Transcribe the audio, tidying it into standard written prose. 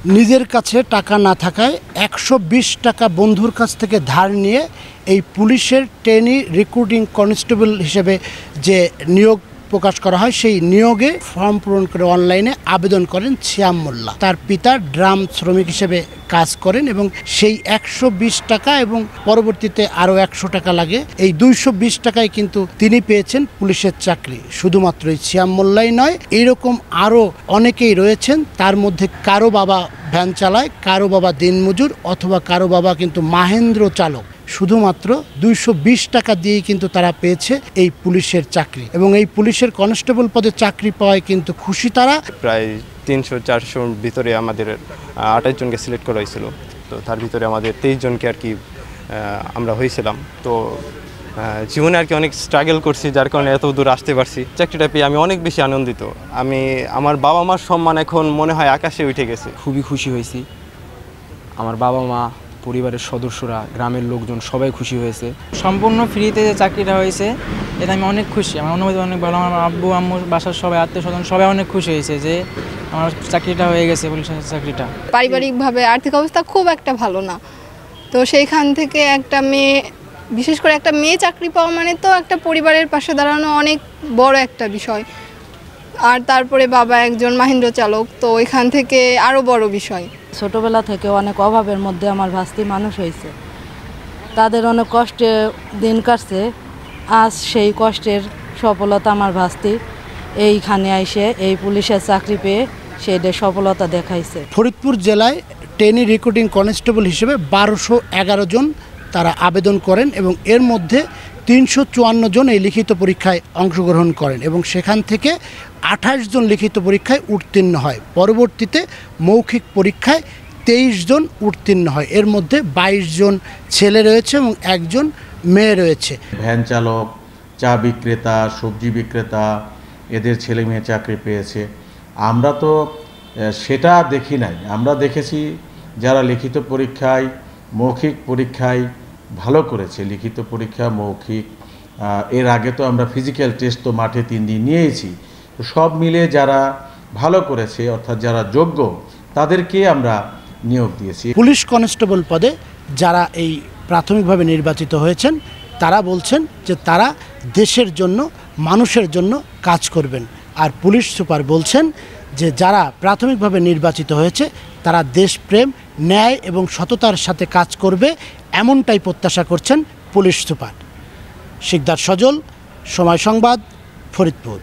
নিজের কাছে টাকা না থাকায় 120 টাকা বন্ধুর কাছ থেকে ধার নিয়ে এই পুলিশের ট্রেনি রিক্রুটিং কনস্টেবল হিসেবে যে নিয়োগ প্রকাশ করা হয় সেই নিয়োগে ফর্ম পূরণ করে অনলাইনে আবেদন করেন সিয়াম মোল্লা। তার পিতা ড্রাম শ্রমিক হিসেবে কাজ করেন এবং সেই 120 টাকা এবং পরবর্তীতে আরও 100 টাকা লাগে, এই 220 টাকায় কিন্তু তিনি পেয়েছেন পুলিশের চাকরি। শুধুমাত্র এই সিয়াম মোল্লাই নয়, এইরকম আরও অনেকেই রয়েছেন। তার মধ্যে কারো বাবা ভ্যান চালায়, কারো বাবা দিনমজুর, অথবা কারো বাবা কিন্তু মাহেন্দ্র চালক। শুধুমাত্র 220 টাকা দিয়েই কিন্তু তারা পেয়েছে এই পুলিশের চাকরি এবং এই পুলিশের কনস্টেবল পদে চাকরি পাওয়ায় কিন্তু খুশি তারা। প্রায় 300-400 ভিতরে আমাদের 28 জনকে সিলেক্ট করা হয়েছিল, তো তার ভিতরে আমাদের 23 জনকে আর কি আমরা হয়েছিলাম। তো জীবনে আর কি অনেক স্ট্রাগল করছি, যার কারণে এত দূর আসতে পারছি। চাকরিটা পেয়ে আমি অনেক বেশি আনন্দিত। আমার বাবা মার সম্মান এখন মনে হয় আকাশে উঠে গেছে। খুবই খুশি হয়েছি। আমার বাবা মা, পরিবারের সদস্যরা, গ্রামের লোকজন সবাই খুশি হয়েছে। সম্পূর্ণ ফ্রিতে যে চাকরিটা হয়েছে এটা আমি অনেক খুশি। আমার অনুভূতি অনেক ভালো। আমার আব্বু আম্মু, বাসার সবাই, আত্মীয় স্বজন সবাই অনেক খুশি হয়েছে যে আমার চাকরিটা হয়ে গেছে, পুলিশের চাকরিটা। পারিবারিকভাবে আর্থিক অবস্থা খুব একটা ভালো না, তো সেইখান থেকে একটা মেয়ে, বিশেষ করে একটা মেয়ে চাকরি পাওয়া মানে তো একটা পরিবারের পাশে দাঁড়ানো অনেক বড় একটা বিষয়। আর তারপরে বাবা একজন মাহেন্দ্র চালক, তো ওইখান থেকে আরও বড় বিষয়। ছোটোবেলা থেকে অনেক অভাবের মধ্যে আমার ভাস্তি মানুষ হয়েছে, তাদের অনেক কষ্টে দিন কাটছে। আজ সেই কষ্টের সফলতা আমার ভাস্তি এইখানে আইসে এই পুলিশের চাকরি পেয়ে সেইটা সফলতা দেখাইছে। ফরিদপুর জেলায় ট্রেনি রিক্রুটিং কনস্টেবল হিসেবে 1211 জন তারা আবেদন করেন এবং এর মধ্যে 354 জন এই লিখিত পরীক্ষায় অংশগ্রহণ করেন এবং সেখান থেকে 28 জন লিখিত পরীক্ষায় উত্তীর্ণ হয়। পরবর্তীতে মৌখিক পরীক্ষায় 23 জন উত্তীর্ণ হয়। এর মধ্যে 22 জন ছেলে রয়েছে এবং একজন মেয়ে রয়েছে। ভ্যান চালক, চা বিক্রেতা, সবজি বিক্রেতা, এদের ছেলে মেয়ে চাকরি পেয়েছে। আমরা তো সেটা দেখি নাই, আমরা দেখেছি যারা লিখিত পরীক্ষায়, মৌখিক পরীক্ষায় ভালো করেছে। লিখিত পরীক্ষা, মৌখিক, এর আগে তো আমরা ফিজিক্যাল টেস্ট তো মাঠে 3 দিন নিয়েছি। তো সব মিলে যারা ভালো করেছে, অর্থাৎ যারা যোগ্য, তাদেরকে আমরা নিয়োগ দিয়েছি। পুলিশ কনস্টেবল পদে যারা এই প্রাথমিকভাবে নির্বাচিত হয়েছেন তারা বলছেন যে তারা দেশের জন্য, মানুষের জন্য কাজ করবেন। আর পুলিশ সুপার বলছেন যে যারা প্রাথমিকভাবে নির্বাচিত হয়েছে তারা দেশপ্রেম, ন্যায় এবং সততার সাথে কাজ করবে, এমনটাই প্রত্যাশা করছেন পুলিশ সুপার। শিকদার সজল, সময় সংবাদ, ফরিদপুর।